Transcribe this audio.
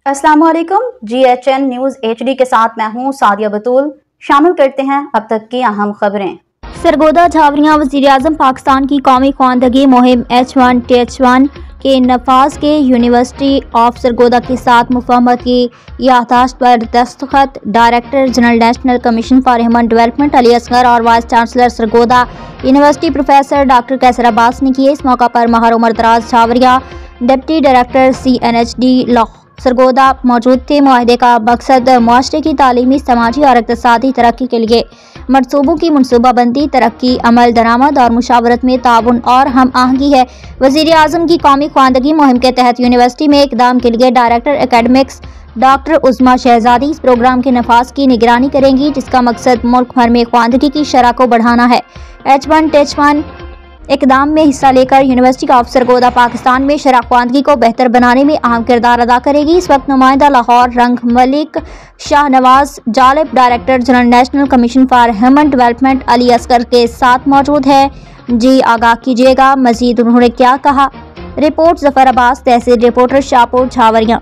अस्सलाम वालेकुम। GHN news HD के साथ मैं हूँ सादिया बतूल। शामिल करते हैं अब तक की अहम खबरें। सरगोदा झावरियाँ वज़ीर-ए-आज़म पाकिस्तान की कौमी ख्वानदगी मुहिम H1TH1 के नफाज के यूनिवर्सिटी ऑफ सरगोदा के साथ मुफाहमत की यादाश्त पर दस्तखत director general national commission for human development Ali Asghar और vice chancellor Sargodha university professor doctor Qaiser Abbas ने किए। इस मौका पर Mehar Umar Daraz Jhawarian deputy director CNHD Sargodha मौजूद थे। मुआहदे का मकसद मुआशरे की तालीमी, समाजी और इक़्तिसादी तरक्की के लिए मनसूबों की मनसूबाबंदी, तरक्की, अमल दरामद और मुशावरत में ताउन और हम आहंगी है। वज़ीर-ए-आज़म की कौमी ख्वानदगी मुहिम के तहत यूनिवर्सिटी में इक़दाम के लिए डायरेक्टर एकेडमिक्स डॉक्टर उज़्मा शहजादी इस प्रोग्राम के नफाज की निगरानी करेंगी, जिसका मकसद मुल्क भर में ख्वानदगी की शरह को बढ़ाना है। H1TH1 इक़दाम में हिस्सा लेकर यूनिवर्सिटी ऑफ सरगोदा पाकिस्तान में शरह ख्वानदगी को बेहतर बनाने में अहम किरदार अदा करेगी। इस वक्त नुमाइंदा लाहौर रंग Malik Shahnawaz Jalib director general national commission for human development Ali Asghar के साथ मौजूद है। जी आगाह कीजिएगा, मजीद उन्होंने क्या कहा। रिपोर्ट जफर अब्बास, तहसील रिपोर्टर शाहपुर झावरियाँ।